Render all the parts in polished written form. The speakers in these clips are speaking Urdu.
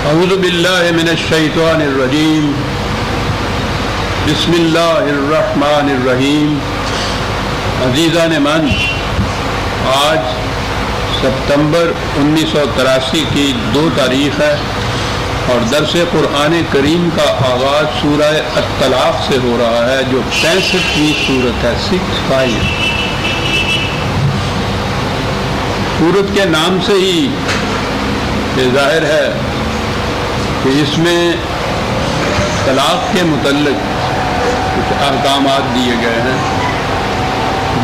اعوذ باللہ من الشیطان الرجیم بسم اللہ الرحمن الرحیم۔ عزیزان من، آج ستمبر 1983 کی 2 تاریخ ہے اور درس قرآن کریم کا آغاز سورہ الطلاق سے ہو رہا ہے، جو 65ویں سورت ہے، 65۔ سورت کے نام سے ہی یہ ظاہر ہے کہ اس میں طلاق کے متعلق کچھ احکامات دیے گئے ہیں۔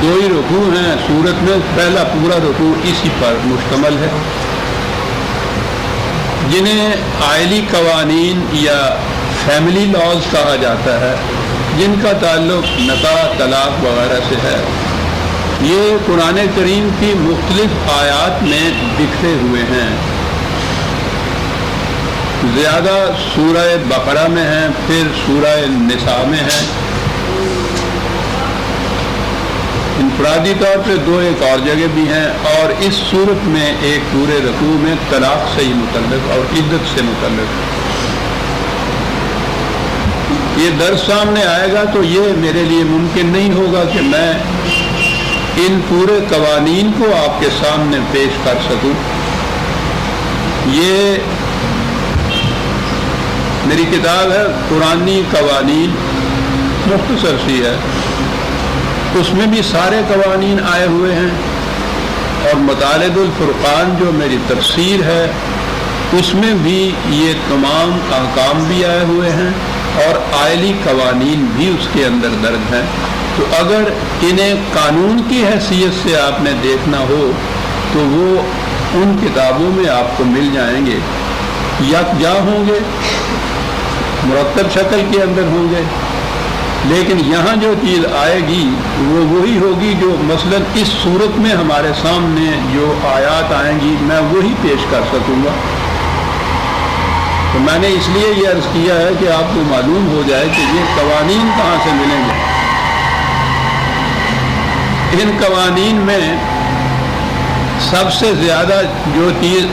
2 ہی رکوع ہیں سورت میں، پہلا پورا رکوع اسی پر مشتمل ہے، جنہیں آئلی قوانین یا فیملی لاز کہا جاتا ہے، جن کا تعلق نکاح، طلاق وغیرہ سے ہے۔ یہ قرآن کریم کی مختلف آیات میں بکھرے ہوئے ہیں، زیادہ سورہ بقرہ میں ہیں، پھر سورہ نساء میں ہیں، انفرادی طور پہ 2 ایک اور جگہ بھی ہیں، اور اس صورت میں ایک پورے رکوع میں طلاق سے ہی متعلق اور عدت سے متعلق۔ یہ درس سامنے آئے گا تو یہ میرے لیے ممکن نہیں ہوگا کہ میں ان پورے قوانین کو آپ کے سامنے پیش کر سکوں۔ یہ میری کتاب ہے قرآنی قوانین، مختصر سی ہے، اس میں بھی سارے قوانین آئے ہوئے ہیں، اور مطالب الفرقان جو میری تفسیر ہے اس میں بھی یہ تمام احکام بھی آئے ہوئے ہیں اور آئلی قوانین بھی اس کے اندر درج ہیں۔ تو اگر انہیں قانون کی حیثیت سے آپ نے دیکھنا ہو تو وہ ان کتابوں میں آپ کو مل جائیں گے، یکجا ہوں گے، مرتب شکل کے اندر ہوں گے، لیکن یہاں جو چیز آئے گی وہ وہی ہوگی جو مثلا اس صورت میں ہمارے سامنے جو آیات آئیں گی میں وہی پیش کر سکوں گا۔ تو میں نے اس لیے یہ عرض کیا ہے کہ آپ کو معلوم ہو جائے کہ یہ قوانین کہاں سے ملیں گے۔ ان قوانین میں سب سے زیادہ جو چیز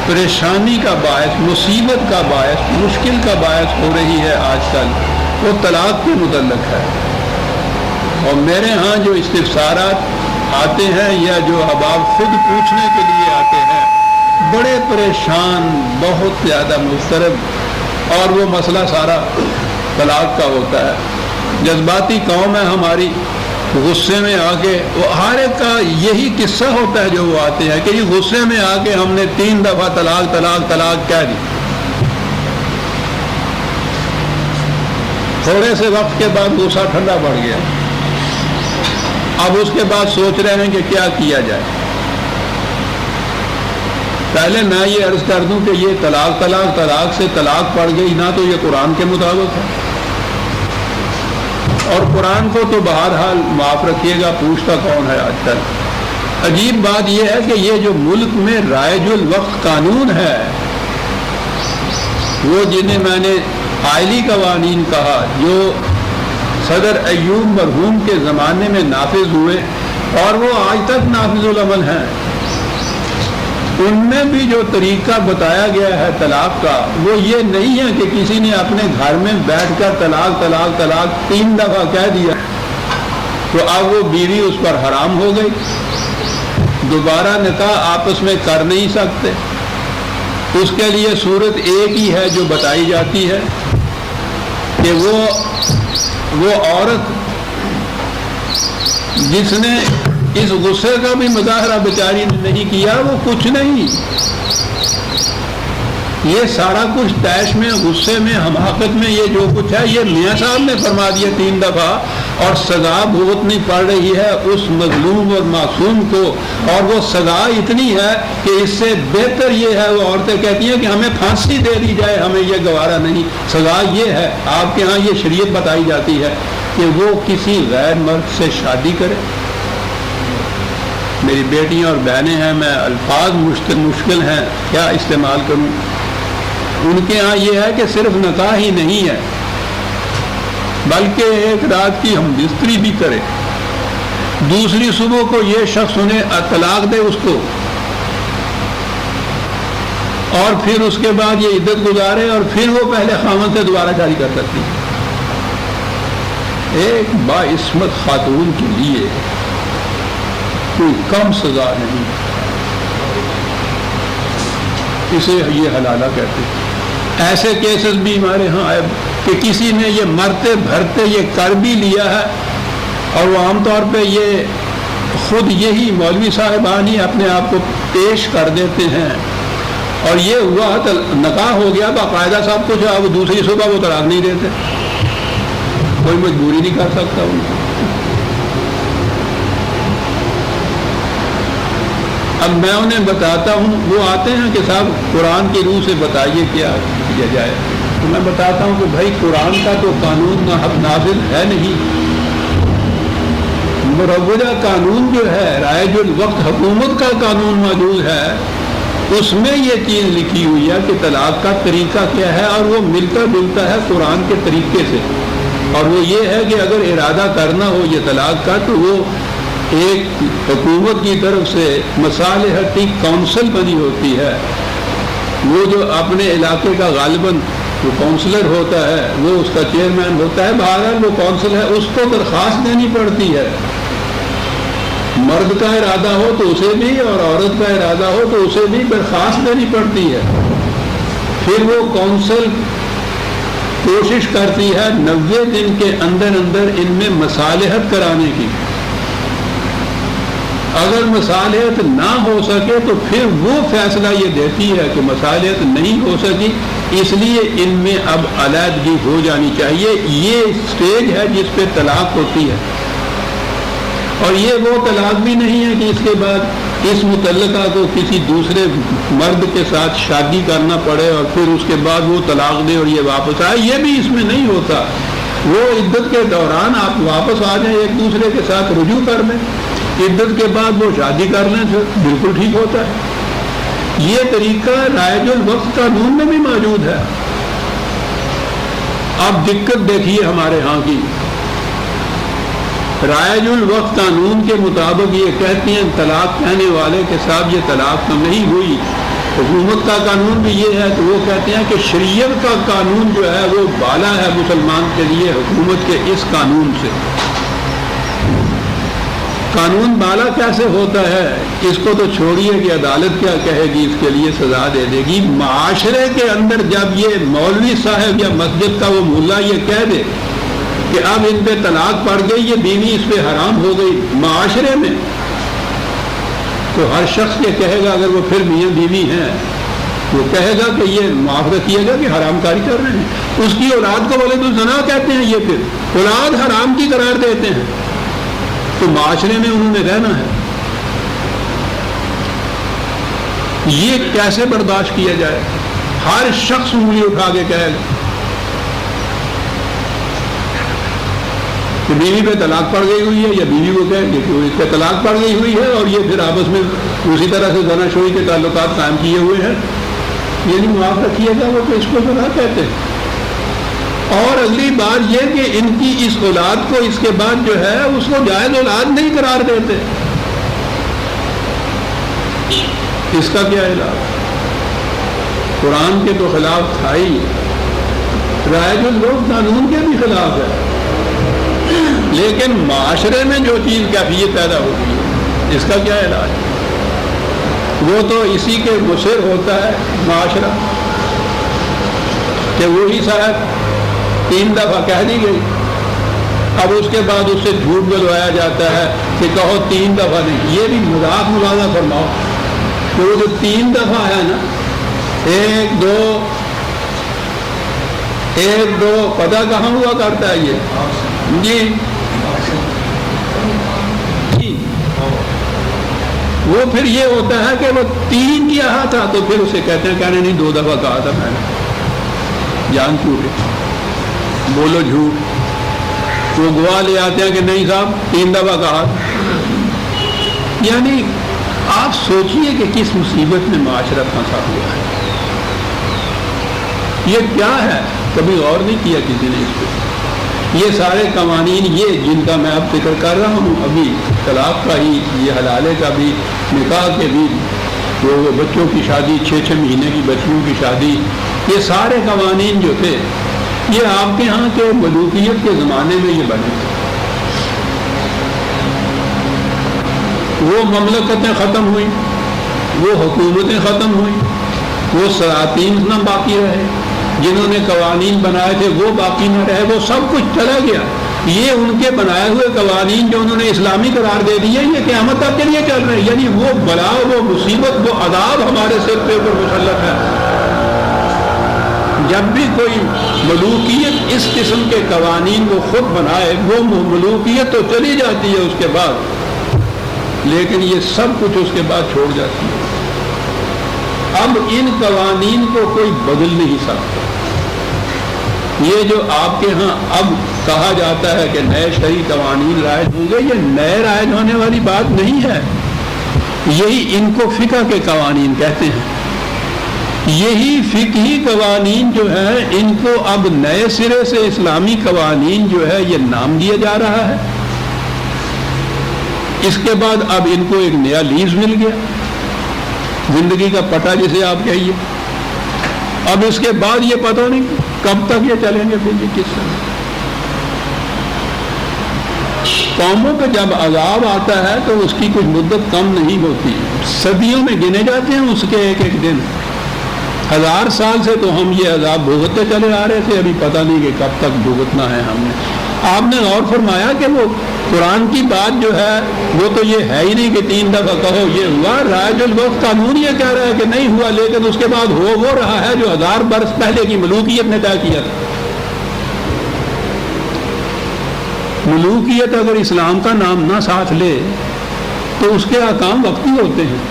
پریشانی کا باعث، مصیبت کا باعث، مشکل کا باعث ہو رہی ہے آج کل، وہ طلاق کے متعلق ہے۔ اور میرے ہاں جو استفسارات آتے ہیں یا جو احباب خود پوچھنے کے لیے آتے ہیں، بڑے پریشان، بہت زیادہ مضطرب، اور وہ مسئلہ سارا طلاق کا ہوتا ہے۔ جذباتی قوم ہے ہماری، غصے میں آ کے وہ ہر ایک کا یہی قصہ ہوتا ہے جو وہ آتے ہیں کہ یہ غصے میں آ کے ہم نے 3 دفعہ طلاق طلاق طلاق کہہ دی۔ تھوڑے سے وقت کے بعد غصہ ٹھنڈا پڑ گیا، اب اس کے بعد سوچ رہے ہیں کہ کیا کیا جائے۔ پہلے میں یہ عرض کر دوں کہ یہ طلاق طلاق طلاق سے طلاق پڑ گئی نہ تو یہ قرآن کے مطابق ہے، اور قرآن کو تو بہرحال معاف رکھیے گا، پوچھتا کون ہے آج کل۔ عجیب بات یہ ہے کہ یہ جو ملک میں رائج الوقت قانون ہے، وہ جنہیں میں نے آئلی قوانین کہا، جو صدر ایوب مرحوم کے زمانے میں نافذ ہوئے اور وہ آج تک نافذ العمل ہیں، ان میں بھی جو طریقہ بتایا گیا ہے طلاق کا، وہ یہ نہیں ہے کہ کسی نے اپنے گھر میں بیٹھ کر طلاق طلاق طلاق 3 دفعہ کہہ دیا تو اب وہ بیوی اس پر حرام ہو گئی، دوبارہ نکاح آپس میں کر نہیں سکتے۔ اس کے لیے صورت ایک ہی ہے جو بتائی جاتی ہے کہ وہ عورت جس نے اس غصے کا بھی مظاہرہ بیچاری نے نہیں کیا، وہ کچھ نہیں، یہ سارا کچھ طیش میں، غصے میں، حماقت میں یہ جو کچھ ہے یہ میاں صاحب نے فرما دیا 3 دفعہ، اور سزا بھگتنی پڑ رہی ہے اس مظلوم اور معصوم کو، اور وہ سزا اتنی ہے کہ اس سے بہتر یہ ہے، وہ عورتیں کہتی ہیں کہ ہمیں پھانسی دے دی جائے، ہمیں یہ گوارا نہیں۔ سزا یہ ہے، آپ کے ہاں یہ شریعت بتائی جاتی ہے کہ وہ کسی غیر مرد سے شادی کرے۔ میری بیٹیاں اور بہنیں ہیں، میں الفاظ مشکل ہیں کیا استعمال کروں، ان کے ہاں یہ ہے کہ صرف نکاح ہی نہیں ہے بلکہ ایک رات کی ہم بستری بھی کرے، دوسری صبح کو یہ شخص انہیں طلاق دے اس کو، اور پھر اس کے بعد یہ عدت گزارے اور پھر وہ پہلے خاوند سے دوبارہ شادی کر سکتی ہے۔ ایک باعصمت خاتون کے لیے کوئی کم سزا نہیں، اسے یہ حلالہ کہتے ہیں۔ ایسے کیسز بھی ہمارے ہاں آئے کہ کسی نے یہ مرتے بھرتے یہ کر بھی لیا ہے، اور وہ عام طور پہ یہ خود یہی مولوی صاحبان ہی اپنے آپ کو پیش کر دیتے ہیں، اور یہ ہوا نکاح ہو گیا باقاعدہ سب کچھ، اب دوسری صبح وہ طلاق نہیں دیتے، کوئی مجبوری نہیں کر سکتا ان کو۔ اب میں انہیں بتاتا ہوں، وہ آتے ہیں کہ صاحب قرآن کی روح سے بتائیے کیا کیا جائے، تو میں بتاتا ہوں کہ بھائی قرآن کا تو قانون نازل ہے نہیں، مروجہ قانون جو ہے رائج الوقت حکومت کا قانون موجود ہے، اس میں یہ چیز لکھی ہوئی ہے کہ طلاق کا طریقہ کیا ہے، اور وہ ملتا جلتا ہے قرآن کے طریقے سے، اور وہ یہ ہے کہ اگر ارادہ کرنا ہو یہ طلاق کا تو وہ ایک حکومت کی طرف سے مصالحتی کونسل بنی ہوتی ہے، وہ جو اپنے علاقے کا غالباً جو کونسلر ہوتا ہے وہ اس کا چیئرمین ہوتا ہے، بہرحال وہ کونسل ہے، اس کو درخواست دینی پڑتی ہے، مرد کا ارادہ ہو تو اسے بھی اور عورت کا ارادہ ہو تو اسے بھی درخواست دینی پڑتی ہے، پھر وہ کونسل کوشش کرتی ہے 90 دن کے اندر اندر ان میں مصالحت کرانے کی، اگر مصالحت نہ ہو سکے تو پھر وہ فیصلہ یہ دیتی ہے کہ مصالحت نہیں ہو سکی، اس لیے ان میں اب علیحدگی ہو جانی چاہیے، یہ سٹیج ہے جس پہ طلاق ہوتی ہے، اور یہ وہ طلاق بھی نہیں ہے کہ اس کے بعد اس متعلقہ کو کسی دوسرے مرد کے ساتھ شادی کرنا پڑے اور پھر اس کے بعد وہ طلاق دے اور یہ واپس آئے، یہ بھی اس میں نہیں ہوتا، وہ عدت کے دوران آپ واپس آ جائیں ایک دوسرے کے ساتھ رجوع کر لیں، عدت کے بعد وہ شادی کر لیں تو بالکل ٹھیک ہوتا ہے۔ یہ طریقہ رائج الوقت قانون میں بھی موجود ہے۔ اب دقت دیکھیے ہمارے ہاں کی، رائج الوقت قانون کے مطابق یہ کہتی ہیں طلاق کہنے والے کے ساتھ یہ طلاق تو نہیں ہوئی، حکومت کا قانون بھی یہ ہے، تو وہ کہتے ہیں کہ شریعت کا قانون جو ہے وہ بالا ہے مسلمان کے لیے حکومت کے اس قانون سے۔ قانون بالا کیسے ہوتا ہے اس کو تو چھوڑیے کہ عدالت کیا کہے گی، اس کے لیے سزا دے دے گی، معاشرے کے اندر جب یہ مولوی صاحب یا مسجد کا وہ ملا یہ کہہ دے کہ اب ان پہ طلاق پڑ گئی، یہ بیوی اس پہ حرام ہو گئی معاشرے میں، تو ہر شخص یہ کہے گا، اگر وہ پھر میاں بیوی ہیں وہ کہے گا کہ یہ معاف رکھیے گا کہ حرام کاری کر رہے ہیں، اس کی اولاد کو ولد الزنا کہتے ہیں، یہ پھر اولاد حرام کی قرار دیتے ہیں، تو معاشرے میں انہوں نے رہنا ہے، یہ کیسے برداشت کیا جائے؟ ہر شخص انگلی اٹھا کے کہے گا کہ بیوی پہ طلاق پڑ گئی ہوئی ہے، یا بیوی کو کہے کہ اس پہ طلاق پڑ گئی ہوئی ہے اور یہ پھر آپس میں اسی طرح سے زنا شوئی کے تعلقات قائم کیے ہوئے ہیں، یہ نہیں معاف رکھیے گا، وہ تو اس کو زنا کہتے ہیں۔ اور اگلی بات یہ کہ ان کی اس اولاد کو اس کے بعد جو ہے اس کو جائز اولاد نہیں قرار دیتے، اس کا کیا علاج؟ قرآن کے تو خلاف تھا ہی، رائج الوقت قانون کے بھی خلاف ہے، لیکن معاشرے میں جو چیز کیفیت پیدا ہوتی ہے اس کا کیا علاج؟ وہ تو اسی کے مصر ہوتا ہے معاشرہ کہ وہی صاحب 3 دفعہ کہہ دی گئی، اب اس کے بعد اس سے جھوٹ بلوایا جاتا ہے کہ کہو 3 دفعہ نہیں، یہ بھی مذاق موازنہ فرماؤ کہ وہ جو 3 دفعہ ہے نا، 1 2 پتہ کہاں ہوا کرتا ہے یہ جی، وہ پھر یہ ہوتا ہے کہ وہ 3 کیا تھا تو پھر اسے کہتے ہیں کہنے نہیں 2 دفعہ کہا تھا میں نے، جان چھوٹے بولو جھوٹ، وہ گواہ لے آتے ہیں کہ نہیں صاحب 3 دفعہ کہا، یعنی آپ سوچئے کہ کس مصیبت میں معاشرہ پھنسا ہوا ہے، یہ کیا ہے؟ کبھی غور نہیں کیا کسی نے اس پہ؟ یہ سارے قوانین یہ جن کا میں اب ذکر کر رہا ہوں، ابھی طلاق کا ہی، یہ حلالے کا بھی، نکاح کے بھی، وہ بچوں کی شادی، 6 مہینے کی بچیوں کی شادی، یہ سارے قوانین جو تھے یہ آپ کے ہاں کے ملوکیت کے زمانے میں یہ بنے تھے۔ وہ مملکتیں ختم ہوئیں، وہ حکومتیں ختم ہوئیں، وہ سلاطین نہ باقی رہے، جنہوں نے قوانین بنائے تھے وہ باقی نہ رہے، وہ سب کچھ چلا گیا۔ یہ ان کے بنائے ہوئے قوانین جو انہوں نے اسلامی قرار دے دیے یہ قیامت تک کے لیے چل رہے ہیں، یعنی وہ بلا، وہ مصیبت، وہ عذاب ہمارے سر پہ اوپر مسلط ہے۔ جب بھی کوئی ملوکیت اس قسم کے قوانین وہ خود بنائے، وہ ملوکیت تو چلی جاتی ہے اس کے بعد، لیکن یہ سب کچھ اس کے بعد چھوڑ جاتی ہے۔ اب ان قوانین کو کوئی بدل نہیں سکتا۔ یہ جو آپ کے ہاں اب کہا جاتا ہے کہ نئے شرعی قوانین رائج ہوں گے، یہ نئے رائج ہونے والی بات نہیں ہے۔ یہی ان کو فقہ کے قوانین کہتے ہیں۔ یہی فقہی قوانین جو ہے ان کو اب نئے سرے سے اسلامی قوانین جو ہے یہ نام دیا جا رہا ہے۔ اس کے بعد اب ان کو ایک نیا لیز مل گیا، زندگی کا پٹا جسے آپ کہیے۔ اب اس کے بعد یہ پتہ نہیں کب تک یہ چلیں گے، پھر یہ کس طرح۔ قوموں پہ جب عذاب آتا ہے تو اس کی کچھ مدت کم نہیں ہوتی، صدیوں میں گنے جاتے ہیں اس کے ایک ایک دن۔ 1000 سال سے تو ہم یہ عذاب بھگتتے چلے آ رہے تھے، ابھی پتہ نہیں کہ کب تک بھگتنا ہے ہم نے۔ آپ نے غور فرمایا کہ وہ قرآن کی بات جو ہے وہ تو یہ ہے ہی نہیں کہ 3 دفعہ کہو یہ ہوا، رائج الوقت قانون یہ کہہ رہا ہے کہ نہیں ہوا، لیکن اس کے بعد وہ رہا ہے جو 1000 برس پہلے کی ملوکیت نے طے کیا تھا۔ ملوکیت اگر اسلام کا نام نہ ساتھ لے تو اس کے احکام وقتی ہوتے ہیں،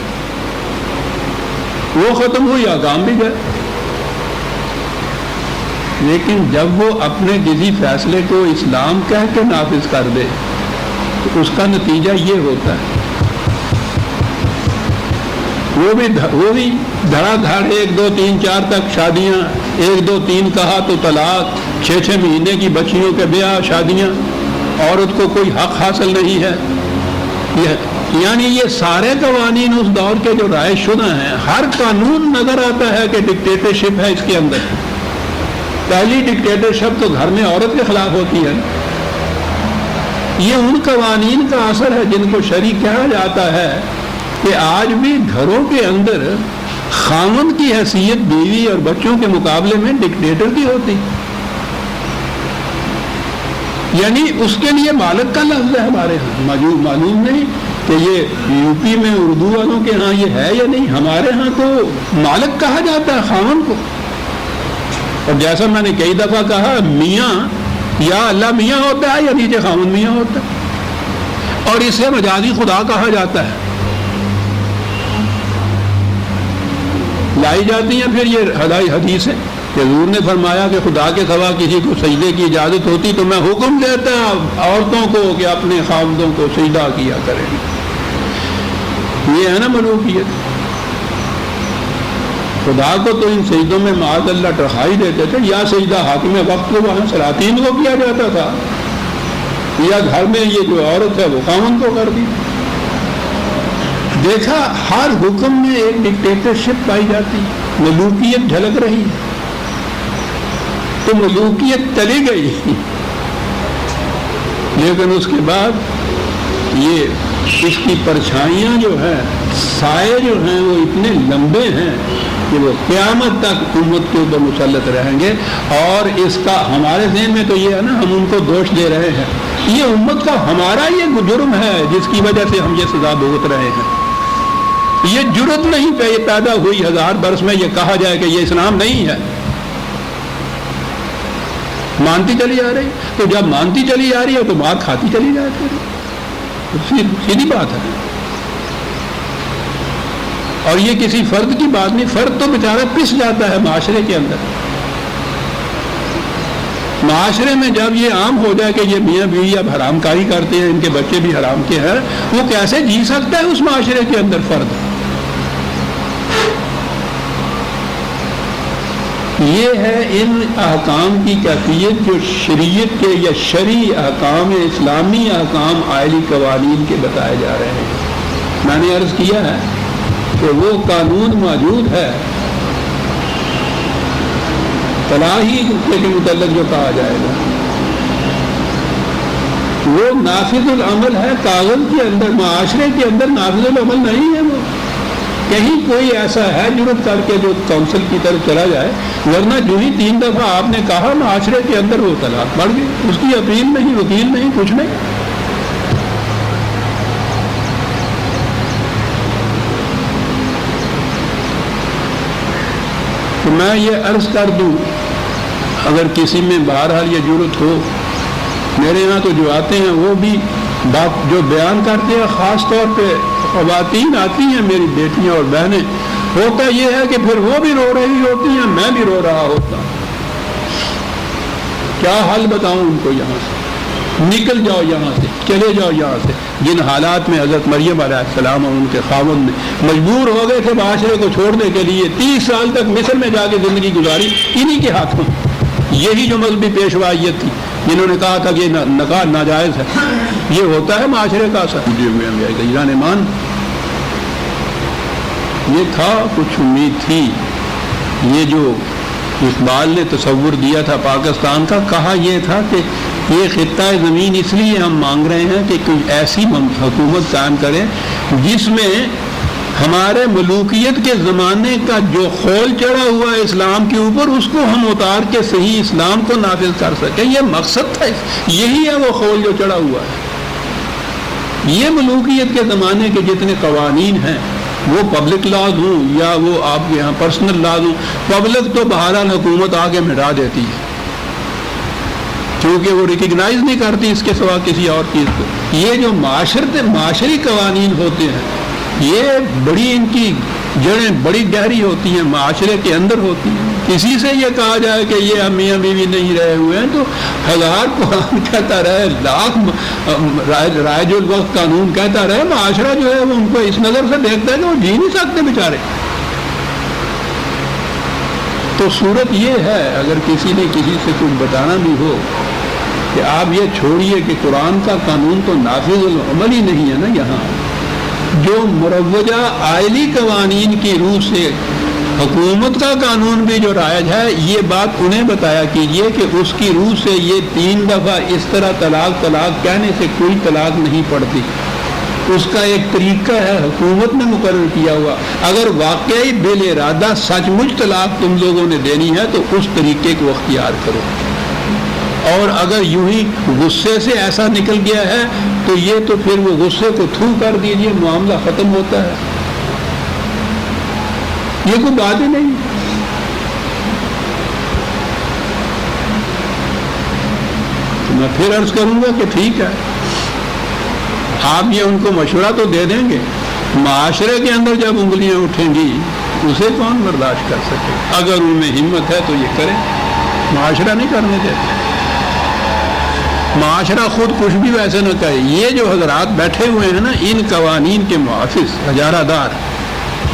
وہ ختم ہوئی، احکام بھی گئے۔ لیکن جب وہ اپنے کسی فیصلے کو اسلام کہہ کے نافذ کر دے تو اس کا نتیجہ یہ ہوتا ہے، وہ بھی دھڑا دھڑ 1 2 3 4 تک شادیاں، 1 2 3 کہا تو طلاق، 6 مہینے کی بچیوں کے بیاہ شادیاں، عورت کو کوئی حق حاصل نہیں ہے۔ یعنی یہ سارے قوانین اس دور کے جو رائج شدہ ہیں، ہر قانون نظر آتا ہے کہ ڈکٹیٹرشپ ہے اس کے اندر۔ پہلی ڈکٹیٹرشپ تو گھر میں عورت کے خلاف ہوتی ہے۔ یہ ان قوانین کا اثر ہے جن کو شرعی کہا جاتا ہے کہ آج بھی گھروں کے اندر خاوند کی حیثیت بیوی اور بچوں کے مقابلے میں ڈکٹیٹر کی ہوتی، یعنی اس کے لیے مالک کا لفظ ہے ہمارے ہاں، معلوم نہیں کہ یہ یو پی میں اردو والوں کے ہاں یہ ہے یا نہیں، ہمارے ہاں تو مالک کہا جاتا ہے خاوند کو۔ اور جیسا میں نے کئی دفعہ کہا، میاں یا اللہ میاں ہوتا ہے یا نیچے خاوند میاں ہوتا ہے، اور اسے مجازی خدا کہا جاتا ہے۔ لائی جاتی ہیں پھر یہ حدیث ہے کہ حضور نے فرمایا کہ خدا کے سوا کسی کو سجدے کی اجازت ہوتی تو میں حکم دیتا عورتوں کو کہ اپنے خاوندوں کو سجدہ کیا کریں۔ یہ ہے نا ملوکیت۔ خدا کو تو ان سجدوں میں معاذ اللہ ٹرخائی دیتے تھے، یا سجدہ حاکم وقت کو وہاں سلاطین کو کیا جاتا تھا، یا گھر میں یہ جو عورت ہے وہ خاوند کو کر دی۔ دیکھا ہر حکم میں ایک ڈکٹیٹرشپ پائی جاتی، ملوکیت جھلک رہی، تو ملوکیت چلی گئی، لیکن اس کے بعد یہ اس کی پرچھائیاں جو ہیں، سائے جو ہیں وہ اتنے لمبے ہیں کہ وہ قیامت تک امت کے اوپر مسلط رہیں گے۔ اور اس کا ہمارے ذہن میں تو یہ ہے نا، ہم ان کو دوش دے رہے ہیں، یہ امت کا ہمارا یہ جرم ہے جس کی وجہ سے ہم یہ سزا بھگت رہے ہیں۔ یہ جرت نہیں پیدا ہوئی 1000 برس میں یہ کہا جائے کہ یہ اسلام نہیں ہے، مانتی چلی آ رہی، تو جب مانتی چلی آ رہی ہے تو مار کھاتی چلی جاتی ہے، سیدھی بات ہے۔ اور یہ کسی فرد کی بات نہیں، فرد تو بیچارہ پس جاتا ہے معاشرے کے اندر۔ معاشرے میں جب یہ عام ہو جائے کہ یہ میاں بیوی اب حرام کاری کرتے ہیں، ان کے بچے بھی حرام کے ہیں، وہ کیسے جی سکتا ہے اس معاشرے کے اندر فرد؟ یہ ہے ان احکام کی کیفیت جو شریعت کے یا شرعی احکام، اسلامی احکام، آئلی قوانین کے بتائے جا رہے ہیں۔ میں نے عرض کیا ہے کہ وہ قانون موجود ہے طلاق ہی کے متعلق جو کہا جائے گا وہ نافذ العمل ہے کاغذ کے اندر، معاشرے کے اندر نافذ العمل نہیں ہے۔ وہ کہیں کوئی ایسا ہے جرت کر کے جو کونسل کی طرف چلا جائے، ورنہ جو ہی 3 دفعہ آپ نے کہا معاشرے کے اندر وہ طلاق بڑھ گئی، اس کی اپیل نہیں، وکیل نہیں، کچھ نہیں۔ تو میں یہ عرض کر دوں، اگر کسی میں بہرحال یہ جرت ہو، میرے یہاں تو جو آتے ہیں وہ بھی بات جو بیان کرتے ہیں، خاص طور پہ خواتین آتی ہیں میری بیٹیاں اور بہنیں، ہوتا یہ ہے کہ پھر وہ بھی رو رہی ہوتی ہیں، میں بھی رو رہا ہوتا، کیا حل بتاؤں ان کو؟ یہاں سے نکل جاؤ، یہاں سے چلے جاؤ، یہاں سے۔ جن حالات میں حضرت مریم علیہ السلام اور ان کے خاوند نے مجبور ہو گئے تھے معاشرے کو چھوڑنے کے لیے، 30 سال تک مصر میں جا کے زندگی گزاری انہی کے ہاتھوں، یہی جو مذہبی پیشوائیت تھی جنہوں نے کہا تھا کہ نکاح ناجائز ہے، یہ ہوتا ہے معاشرے کا اثر۔ ایران ایمان یہ تھا، کچھ امید تھی، یہ جو اقبال نے تصور دیا تھا پاکستان کا، کہا یہ تھا کہ یہ خطہ زمین اس لیے ہم مانگ رہے ہیں کہ کوئی ایسی حکومت قائم کرے جس میں ہمارے ملوکیت کے زمانے کا جو خول چڑھا ہوا ہے اسلام کے اوپر، اس کو ہم اتار کے صحیح اسلام کو نافذ کر سکیں۔ یہ مقصد تھا، یہی ہے وہ خول جو چڑھا ہوا ہے۔ یہ ملوکیت کے زمانے کے جتنے قوانین ہیں، وہ پبلک لاز ہوں یا وہ آپ کے یہاں پرسنل لاز ہوں، پبلک تو بہرحال حکومت آگے مٹا دیتی ہے، کیونکہ وہ ریکگنائز نہیں کرتی اس کے سوا کسی اور چیز کو۔ یہ جو معاشری قوانین ہوتے ہیں، یہ بڑی ان کی جڑیں بڑی گہری ہوتی ہیں، معاشرے کے اندر ہوتی ہیں۔ کسی سے یہ کہا جائے کہ یہ ہم میاں بیوی نہیں رہے ہوئے ہیں تو 1000 قرآن کہتا رہے، لاکھ رائج الوقت قانون کہتا رہے، معاشرہ جو ہے وہ ان کو اس نظر سے دیکھتا ہے کہ وہ جی نہیں سکتے بیچارے۔ تو صورت یہ ہے، اگر کسی نے کسی سے کچھ بتانا بھی ہو کہ آپ یہ چھوڑیے کہ قرآن کا قانون تو نافذ العمل ہی نہیں ہے نا، یہاں جو مروجہ آئلی قوانین کی روح سے حکومت کا قانون بھی جو رائج ہے، یہ بات انہیں بتایا کیجئے کہ اس کی روح سے یہ 3 دفعہ اس طرح طلاق کہنے سے کوئی طلاق نہیں پڑتی، اس کا ایک طریقہ ہے حکومت نے مقرر کیا ہوا۔ اگر واقعی بل ارادہ سچ مچ طلاق تم لوگوں نے دینی ہے تو اس طریقے کو اختیار کرو، اور اگر یوں ہی غصے سے ایسا نکل گیا ہے تو یہ تو پھر وہ غصے کو تھو کر دیجئے، معاملہ ختم ہوتا ہے، یہ کوئی بات ہی نہیں۔ تو میں پھر عرض کروں گا کہ ٹھیک ہے، آپ یہ ان کو مشورہ تو دے دیں گے، معاشرے کے اندر جب انگلیاں اٹھیں گی اسے کون برداشت کر سکے؟ اگر ان میں ہمت ہے تو یہ کریں، معاشرہ نہیں کرنے دیتے، معاشرہ خود کچھ بھی ویسے نہ کہے۔ یہ جو حضرات بیٹھے ہوئے ہیں نا، ان قوانین کے محافظ ہزارہ دار،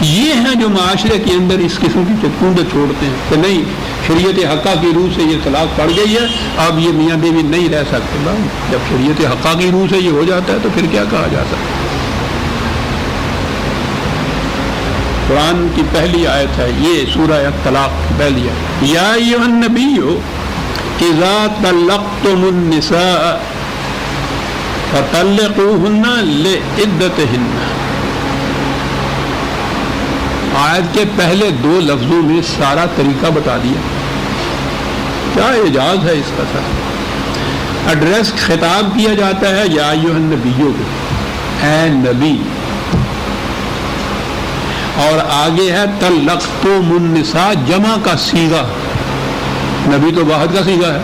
یہ ہیں جو معاشرے کے اندر اس قسم کی چکوندیں چھوڑتے ہیں کہ نہیں، شریعت حقہ کی روح سے یہ طلاق پڑ گئی ہے، اب یہ میاں بیوی نہیں رہ سکتے۔ جب شریعت حقہ کی روح سے یہ ہو جاتا ہے تو پھر کیا کہا جا سکتا ہے؟ قرآن کی پہلی آیت ہے یہ، سورہ طلاق کی پہلی آیت، یا ایھا النبی اذا طلقتم النساء فطلقوهن لعدتهن۔ آیت کے پہلے 2 لفظوں میں سارا طریقہ بتا دیا، کیا اعجاز ہے اس کا سر۔ ایڈریس خطاب کیا جاتا ہے یا ایھا النبیوں کو، اے نبی، اور آگے ہے طلقتم النساء، جمع کا صیغہ، نبی تو واحد کا صیغہ ہے،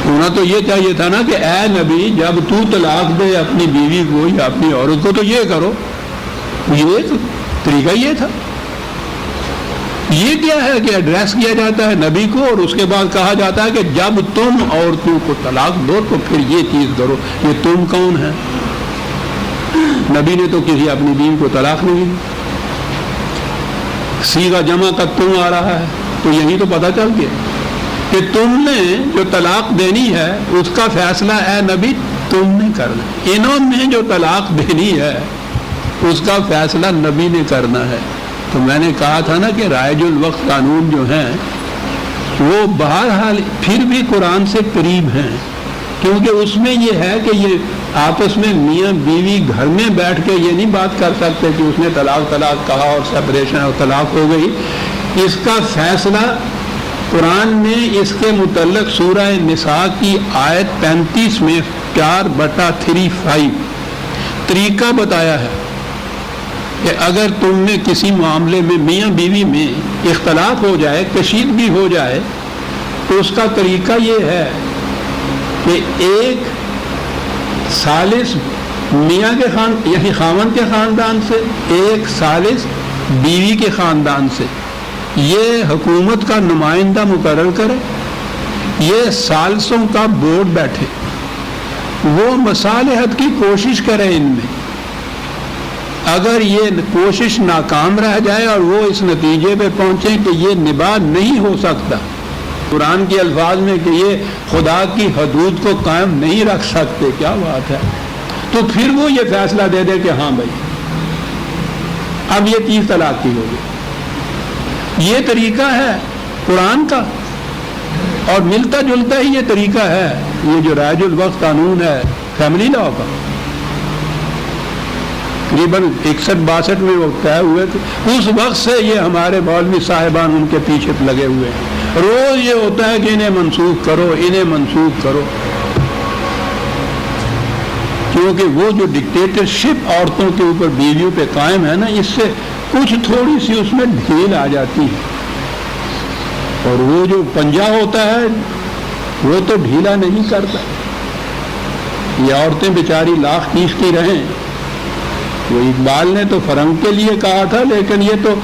ہونا تو یہ چاہیے تھا نا کہ اے نبی جب تو طلاق دے اپنی بیوی کو یا اپنی عورت کو تو یہ کرو، یہ تو طریقہ یہ تھا۔ یہ کیا ہے کہ ایڈریس کیا جاتا ہے نبی کو، اور اس کے بعد کہا جاتا ہے کہ جب تم عورتوں کو طلاق دو تو پھر یہ چیز کرو۔ یہ تم کون ہے؟ نبی نے تو کسی اپنی بیوی کو طلاق نہیں دی، صیغہ جمع کا تم آ رہا ہے، تو یہی تو پتہ چل گیا کہ تم نے جو طلاق دینی ہے اس کا فیصلہ اے نبی تم نے کرنا۔ انہوں نے جو طلاق دینی ہے اس کا فیصلہ نبی نے کرنا ہے. تو میں نے کہا تھا نا کہ رائج الوقت قانون جو ہیں وہ بہرحال پھر بھی قرآن سے قریب ہیں، کیونکہ اس میں یہ ہے کہ یہ آپس میں میاں بیوی گھر میں بیٹھ کے یہ نہیں بات کر سکتے کہ اس نے طلاق کہا اور سپریشن اور طلاق ہو گئی. اس کا فیصلہ قرآن نے اس کے متعلق سورہ نساء کی آیت 35 میں 4/35 طریقہ بتایا ہے کہ اگر تم میں کسی معاملے میں میاں بیوی میں اختلاف ہو جائے، کشیدگی ہو جائے، تو اس کا طریقہ یہ ہے کہ ایک ثالث میاں کے یعنی خاوند کے خاندان سے، ایک ثالث بیوی کے خاندان سے یہ حکومت کا نمائندہ مقرر کرے، یہ ثالثوں کا بورڈ بیٹھے، وہ مصالحت کی کوشش کرے ان میں. اگر یہ کوشش ناکام رہ جائے اور وہ اس نتیجے پہ پہنچیں کہ یہ نباہ نہیں ہو سکتا، قرآن کے الفاظ میں کہ یہ خدا کی حدود کو قائم نہیں رکھ سکتے، کیا بات ہے، تو پھر وہ یہ فیصلہ دے دے کہ ہاں بھائی اب یہ 30 طلاق کی ہوگی. یہ طریقہ ہے قرآن کا، اور ملتا جلتا ہی یہ طریقہ ہے یہ جو رائج الوقت قانون ہے فیملی لا کا. تقریباً 61-62 میں وہ طے ہوئے تھے، اس وقت سے یہ ہمارے مولوی صاحبان ان کے پیچھے لگے ہوئے ہیں. روز یہ ہوتا ہے کہ انہیں منسوخ کرو، انہیں منسوخ کرو، کیونکہ وہ جو ڈکٹیٹرشپ عورتوں کے اوپر بیویوں پہ قائم ہے نا، اس سے کچھ تھوڑی سی اس میں ڈھیل آ جاتی ہے، اور وہ جو پنجہ ہوتا ہے وہ تو ڈھیلا نہیں کرتا. یہ عورتیں بیچاری لاکھ کھینچتی رہیں. وہ اقبال نے تو فرنگ کے لیے کہا تھا، لیکن یہ تو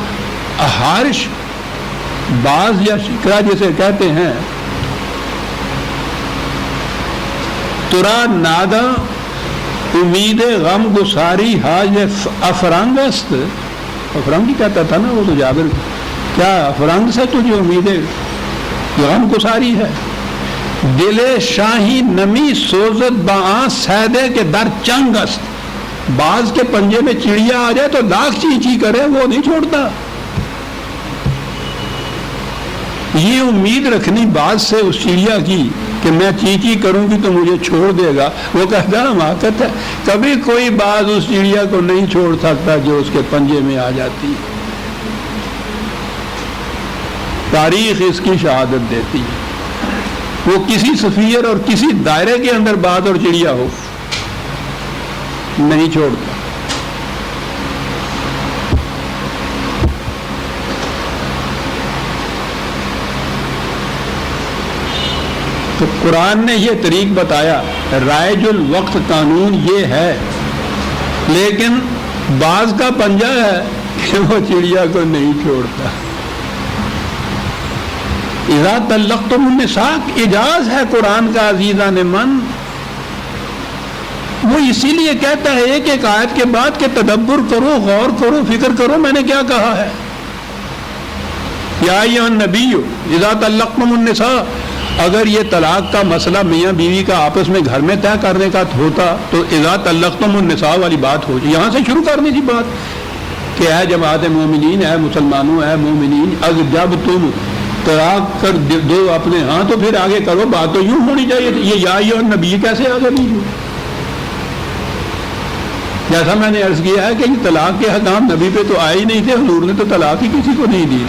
ہارش باز یا شکرا جسے کہتے ہیں، ترا نادا امید غم گساری حاج افرنگ است. افرنگ ہی کہتا تھا نا وہ تو جابر، کیا افرنگ سے تجھے امید غم گساری ہے. دل شاہی نمی سوزت باں سیدے کے در چنگ است. باز کے پنجے میں چڑیا آ جائے تو لاکھ چیچی کرے، وہ نہیں چھوڑتا. یہ امید رکھنی باز سے اس چڑیا کی کہ میں چیچی کروں گی تو مجھے چھوڑ دے گا، وہ کہتا حماقت ہے. کبھی کوئی باز اس چڑیا کو نہیں چھوڑ سکتا جو اس کے پنجے میں آ جاتی ہے. تاریخ اس کی شہادت دیتی ہے. وہ کسی سفیر اور کسی دائرے کے اندر باز اور چڑیا ہو نہیں چھوڑتا. تو قرآن نے یہ طریق بتایا، رائج الوقت قانون یہ ہے، لیکن بعض کا پنجہ ہے کہ وہ چڑیا کو نہیں چھوڑتا. اذا طلقتم النساء اجاز ہے قرآن کا عزیزان من. وہ اسی لیے کہتا ہے ایک ایک آیت کے بعد کہ تدبر کرو، غور کرو، فکر کرو میں نے کیا کہا ہے. یا ایھا النبی اذا طلقتم النساء، اگر یہ طلاق کا مسئلہ میاں بیوی کا آپس میں گھر میں طے کرنے کا ہوتا تو اذا طلقتم النساء والی بات ہو، یہاں سے شروع کرنی تھی بات کہ اے جماعت مومنین، اے مسلمانوں، اے مومنین، اگر جب تم طلاق کر دو اپنے ہاں تو پھر آگے کرو. بات تو یوں ہونی چاہیے. یہ یا ایھا النبی کیسے آگے نہیں ہوئی؟ جیسا میں نے عرض کیا ہے کہ یہ طلاق کے حکام نبی پہ تو آئے ہی نہیں تھے، حضور نے تو طلاق ہی کسی کو نہیں دی.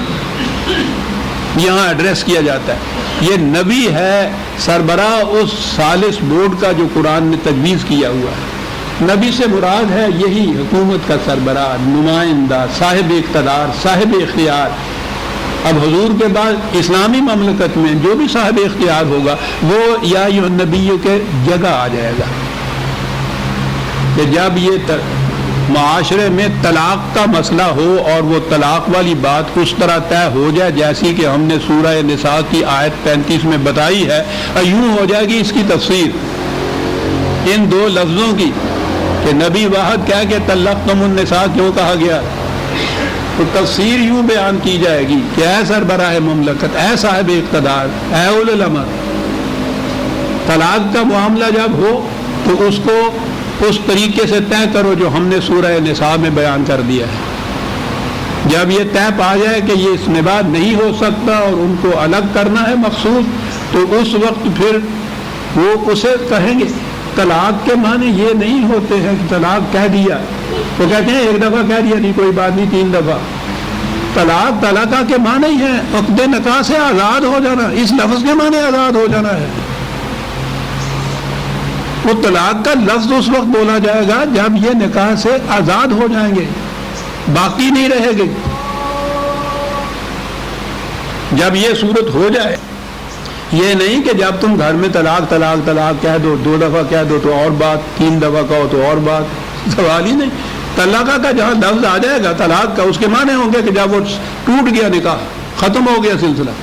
یہاں ایڈریس کیا جاتا ہے یہ نبی ہے سربراہ اس ثالث بورڈ کا جو قرآن نے تجویز کیا ہوا ہے. نبی سے مراد ہے یہی حکومت کا سربراہ، نمائندہ، صاحب اقتدار، صاحب اختیار. اب حضور کے بعد اسلامی مملکت میں جو بھی صاحب اختیار ہوگا وہ یا ایھا النبی کے جگہ آ جائے گا. کہ جب یہ معاشرے میں طلاق کا مسئلہ ہو اور وہ طلاق والی بات اس طرح طے ہو جائے جیسی کہ ہم نے سورہ نساء کی آیت 35 میں بتائی ہے، یوں ہو جائے گی اس کی تفسیر ان دو لفظوں کی کہ نبی واحد کہہ کے طلقتم النساء کیوں کہا گیا، تو تفسیر یوں بیان کی جائے گی کہ اے سربراہ مملکت، اے صاحب اقتدار، اے اولی الامر، طلاق کا معاملہ جب ہو تو اس کو اس طریقے سے طے کرو جو ہم نے سورہ نساء میں بیان کر دیا ہے. جب یہ طے پا جائے کہ یہ اس میں بعد نہیں ہو سکتا اور ان کو الگ کرنا ہے مخصوص، تو اس وقت پھر وہ اسے کہیں گے. طلاق کے معنی یہ نہیں ہوتے ہیں کہ طلاق کہہ دیا، وہ کہتے ہیں ایک دفعہ کہہ دیا نہیں کوئی بات نہیں 3 دفعہ. طلاق طلاقہ کے معنی ہے عقد نکاح سے آزاد ہو جانا، اس لفظ کے معنی آزاد ہو جانا ہے. وہ طلاق کا لفظ اس وقت بولا جائے گا جب یہ نکاح سے آزاد ہو جائیں گے، باقی نہیں رہے گی. جب یہ صورت ہو جائے، یہ نہیں کہ جب تم گھر میں طلاق طلاق طلاق کہہ دو 2 دفعہ کہہ دو تو اور بات، 3 دفعہ کہو تو اور بات، سوال ہی نہیں. طلاقہ کا جہاں لفظ آ جائے گا طلاق کا، اس کے معنی ہوں گے کہ جب وہ ٹوٹ گیا نکاح، ختم ہو گیا سلسلہ.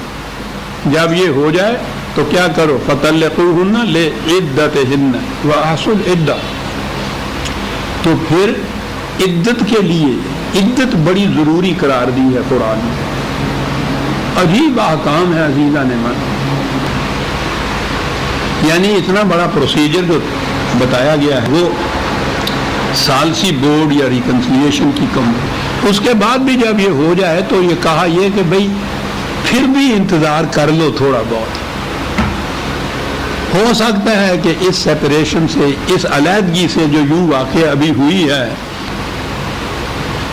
جب یہ ہو جائے تو کیا کرو؟ فَطَلِّقُوهُنَّ لِعِدَّتِهِنَّ وَأَحْصُوا الْعِدَّةَ. تو پھر عدت کے لیے عدت بڑی ضروری قرار دی ہے قرآن میں. عجیب احکام ہے عزیزان من. یعنی اتنا بڑا پروسیجر جو بتایا گیا ہے وہ ثالثی بورڈ یا ریکنسلیشن کی کم. اس کے بعد بھی جب یہ ہو جائے تو یہ کہا یہ کہ بھئی پھر بھی انتظار کر لو تھوڑا بہت. ہو سکتا ہے کہ اس سیپریشن سے، اس علیحدگی سے جو یوں واقع ابھی ہوئی ہے،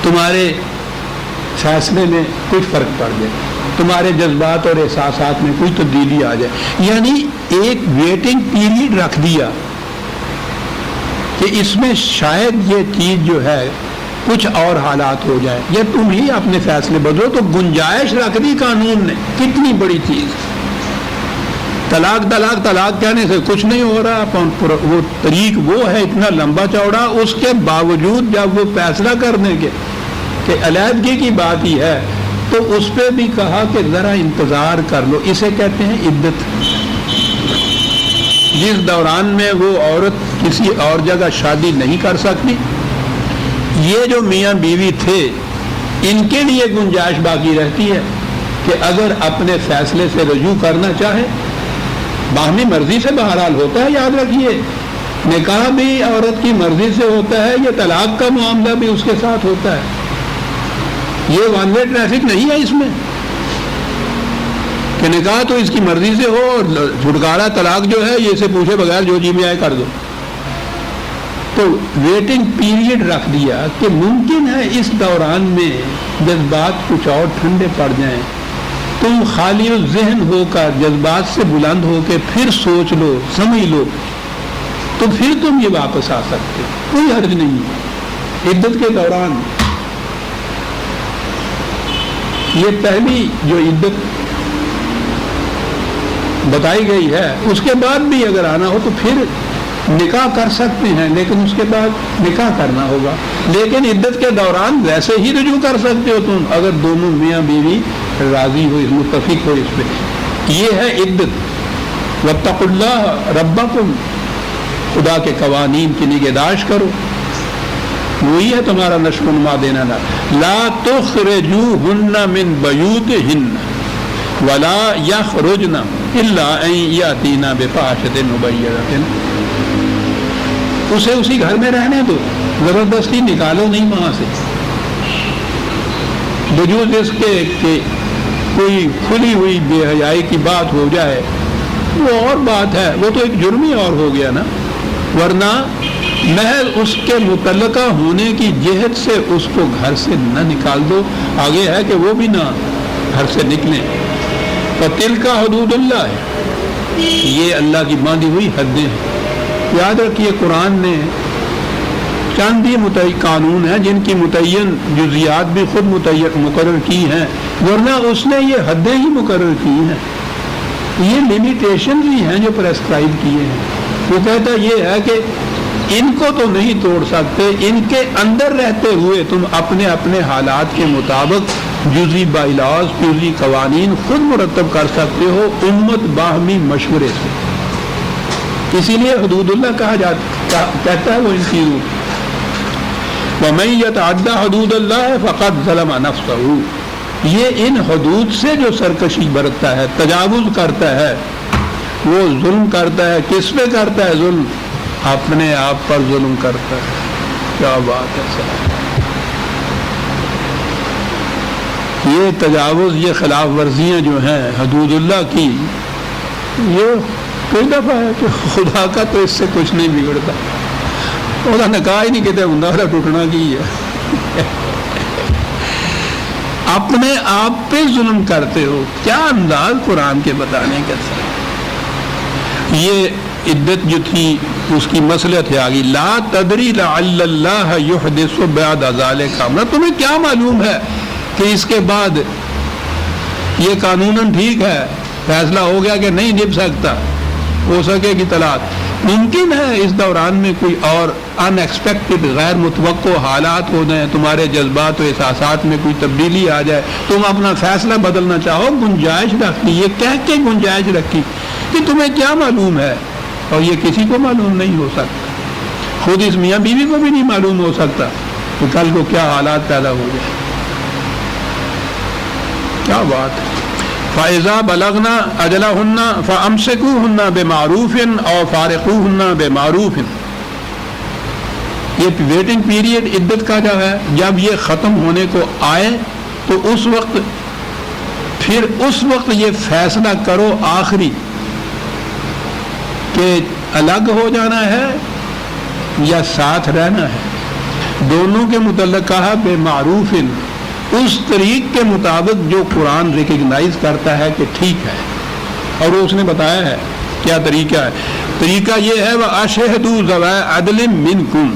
تمہارے فیصلے میں کچھ فرق پڑ جائے، تمہارے جذبات اور احساسات میں کوئی تبدیلی آ جائے. یعنی ایک ویٹنگ پیریڈ رکھ دیا کہ اس میں شاید یہ چیز جو ہے کچھ اور حالات ہو جائے، یا تم ہی اپنے فیصلے بدلو. تو گنجائش رکھ دی قانون نے. کتنی بڑی چیز. طلاق طلاق طلاق کہنے سے کچھ نہیں ہو رہا. وہ طریق وہ ہے اتنا لمبا چوڑا، اس کے باوجود جب وہ فیصلہ کرنے کے کہ علیحدگی کی بات ہی ہے تو اس پہ بھی کہا کہ ذرا انتظار کر لو. اسے کہتے ہیں عدت. جس دوران میں وہ عورت کسی اور جگہ شادی نہیں کر سکتی، یہ جو میاں بیوی تھے ان کے لیے گنجائش باقی رہتی ہے کہ اگر اپنے فیصلے سے رجوع کرنا چاہے، باہمی مرضی سے بہرحال ہوتا ہے. یاد رکھیے نکاح بھی عورت کی مرضی سے ہوتا ہے، یہ طلاق کا معاملہ بھی اس کے ساتھ ہوتا ہے. یہ ون وے ٹریفک نہیں ہے اس میں کہ نکاح تو اس کی مرضی سے ہو اور چھٹکارا طلاق جو ہے یہ اسے پوچھے بغیر جو جی میں آئے کر دو. تو ویٹنگ پیریڈ رکھ دیا کہ ممکن ہے اس دوران میں جذبات کچھ اور ٹھنڈے پڑ جائیں، تم خالی ذہن ہو کر جذبات سے بلند ہو کے پھر سوچ لو سمجھ لو تو پھر تم یہ واپس آ سکتے، کوئی حرج نہیں. عدت کے دوران یہ پہلی جو عدت بتائی گئی ہے، اس کے بعد بھی اگر آنا ہو تو پھر نکاح کر سکتے ہیں، لیکن اس کے بعد نکاح کرنا ہوگا. لیکن عدت کے دوران ویسے ہی رجوع کر سکتے ہو تم اگر دونوں میاں بیوی راضی ہو، متفق ہو اس پہ. یہ ہے عدت. واتقوا اللہ ربکم، خدا کے قوانین کی نگہداشت کرو، وہی ہے تمہارا نشو و نما دینا. لا تخرجوہن من بیوتہن ولا یخرجن الا ان یاتین بفاحشۃ مبینۃ. اسے اسی گھر میں رہنے دو، زبردستی نکالو نہیں وہاں سے. بجوز اس کے کہ کوئی کھلی ہوئی بے حیائی کی بات ہو جائے وہ اور بات ہے، وہ تو ایک جرم ہی اور ہو گیا نا. ورنہ محض اس کے متعلقہ ہونے کی جہت سے اس کو گھر سے نہ نکال دو. آگے ہے کہ وہ بھی نہ گھر سے نکلیں. فَتِلْكَ حدود اللہ ہے، یہ اللہ کی باندھی ہوئی حدیں ہیں. یاد رکھیے قرآن نے چند ہی قانون ہیں جن کی متعین جزیات بھی خود مقرر کی ہیں، ورنہ اس نے یہ حدیں ہی مقرر کی ہیں. یہ لمیٹیشن بھی ہیں جو پرسکرائب کیے ہیں. وہ کہتا یہ ہے کہ ان کو تو نہیں توڑ سکتے، ان کے اندر رہتے ہوئے تم اپنے اپنے حالات کے مطابق جزئی بائلاز جزئی قوانین خود مرتب کر سکتے ہو امت باہمی مشورے سے. اسی لیے حدود اللہ کہا جاتا کہتا ہے وہ ان چیزوں. وَمَن يَتَعَدَّ حدود اللہ فقد ظلم نفسہ. یہ ان حدود سے جو سرکشی برتتا ہے، تجاوز کرتا ہے، وہ ظلم کرتا ہے. کس پہ کرتا ہے ظلم؟ اپنے آپ پر ظلم کرتا ہے. کیا بات ہے صاحب. یہ تجاوز، یہ خلاف ورزیاں جو ہیں حدود اللہ کی، یہ کئی دفعہ ہے کہ خدا کا تو اس سے کچھ نہیں بگڑتا. وہ نکاح ہی نہیں کہتے ہوں ٹوٹنا کی ہے. اپنے آپ پہ ظلم کرتے ہو. کیا انداز قرآن کے بتانے کا تھا. یہ عدت جو تھی اس کی مصلحت ہے آگی. لا تدری لعل اللہ یحدث بعد ذلک امرا. تمہیں کیا معلوم ہے کہ اس کے بعد یہ قانوناً ٹھیک ہے، فیصلہ ہو گیا کہ نہیں نبھ سکتا، ہو سکے گی طلاق. ممکن ہے اس دوران میں کوئی اور ان ایکسپیکٹڈ غیر متوقع حالات ہو جائیں، تمہارے جذبات و احساسات میں کوئی تبدیلی آ جائے، تم اپنا فیصلہ بدلنا چاہو. گنجائش رکھی، یہ کہہ کے گنجائش رکھی کہ تمہیں کیا معلوم ہے، اور یہ کسی کو معلوم نہیں ہو سکتا. خود اس میاں بیوی کو بھی نہیں معلوم ہو سکتا کہ کل کو کیا حالات پیدا ہو جائے. کیا بات ہے. فَإِذَا بَلَغْنَا أَجَلَهُنَّ فَأَمْسِكُوهُنَّ بِمَعْرُوفٍ أَوْ فَارِقُوهُنَّ بِمَعْرُوفٍ. یہ ویٹنگ پیریڈ عدت کا جو ہے، جب یہ ختم ہونے کو آئے تو اس وقت پھر اس وقت یہ فیصلہ کرو آخری کہ الگ ہو جانا ہے یا ساتھ رہنا ہے. دونوں کے متعلق کہا بے معروف، اس طریق کے مطابق جو قرآن ریکگنائز کرتا ہے کہ ٹھیک ہے. اور اس نے بتایا ہے کیا طریقہ ہے. طریقہ یہ ہے وَأَشْهِدُوا ذَوَا عَدْلٍ مِّنْكُمْ.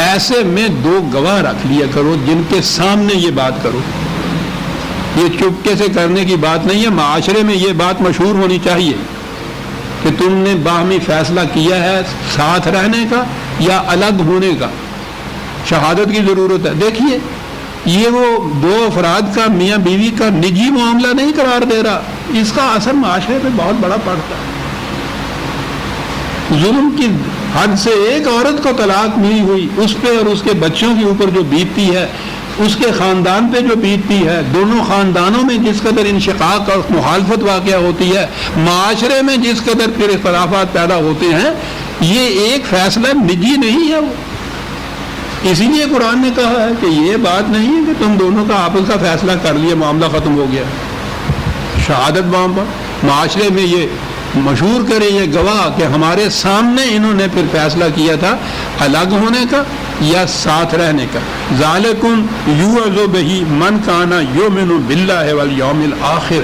ایسے میں 2 گواہ رکھ لیا کرو جن کے سامنے یہ بات کرو. یہ چپکے سے کرنے کی بات نہیں ہے. معاشرے میں یہ بات مشہور ہونی چاہیے کہ تم نے باہمی فیصلہ کیا ہے ساتھ رہنے کا یا الگ ہونے کا. شہادت کی ضرورت ہے. دیکھیے یہ وہ 2 افراد کا میاں بیوی کا نجی معاملہ نہیں قرار دے رہا، اس کا اثر معاشرے پہ بہت بڑا پڑتا ہے. ظلم کی حد سے ایک عورت کو طلاق ملی ہوئی، اس پہ اور اس کے بچوں کے اوپر جو بیتتی ہے، اس کے خاندان پہ جو بیتتی ہے، دونوں خاندانوں میں جس قدر انشقاق اور مخالفت واقع ہوتی ہے، معاشرے میں جس قدر پھر اختلافات پیدا ہوتے ہیں، یہ ایک فیصلہ نجی نہیں ہے. وہ اسی لیے قرآن نے کہا ہے کہ یہ بات نہیں ہے کہ تم دونوں کا آپس کا فیصلہ کر لیا معاملہ ختم ہو گیا. شہادت وہاں پر معاشرے میں یہ مشہور کرے یہ گواہ کہ ہمارے سامنے انہوں نے پھر فیصلہ کیا تھا الگ ہونے کا یا ساتھ رہنے کا. ذالکم یوعظ بہ من کان یؤمن باللہ والیوم الآخر.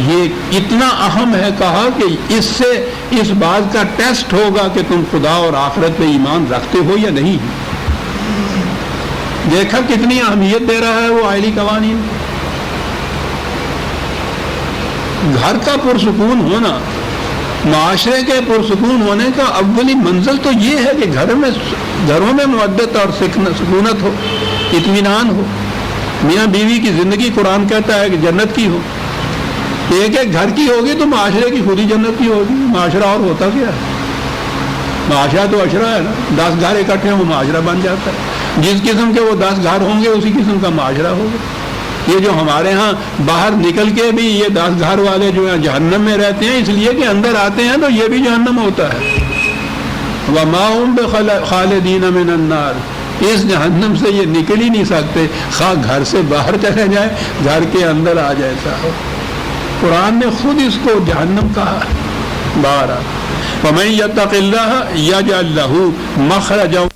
یہ اتنا اہم ہے کہا کہ اس سے اس بات کا ٹیسٹ ہوگا کہ تم خدا اور آخرت پہ ایمان رکھتے ہو یا نہیں. دیکھا کتنی اہمیت دے رہا ہے وہ آئلی قوانین. گھر کا پرسکون ہونا، معاشرے کے پرسکون ہونے کا اولی منزل تو یہ ہے کہ گھروں میں مودت اور سکونت ہو، اطمینان ہو. میاں بیوی کی زندگی قرآن کہتا ہے کہ جنت کی ہو. ایک ایک گھر کی ہوگی تو معاشرے کی خود ہی جنت کی ہوگی. معاشرہ اور ہوتا کیا ہے؟ معاشرہ تو اشرہ ہے نا. 10 گھر اکٹھے ہیں وہ معاشرہ بن جاتا ہے. جس قسم کے وہ 10 گھر ہوں گے اسی قسم کا معاشرہ ہوگا. یہ جو ہمارے ہاں باہر نکل کے بھی یہ 10 گھر والے جو ہیں جہنم میں رہتے ہیں، اس لیے کہ اندر آتے ہیں تو یہ بھی جہنم ہوتا ہے. وَمَا هُمْ بِخَالِدِينَ مِنَ النَّارِ. اس جہنم سے یہ نکل ہی نہیں سکتے، خواہ گھر سے باہر چلے جائیں، گھر کے اندر آ جائے. صاحب قرآن نے خود اس کو جہنم کہا. بارہ وَمَن يَتَّقِ اللَّهَ يَجْعَل لَّهُ مَخْرَجًا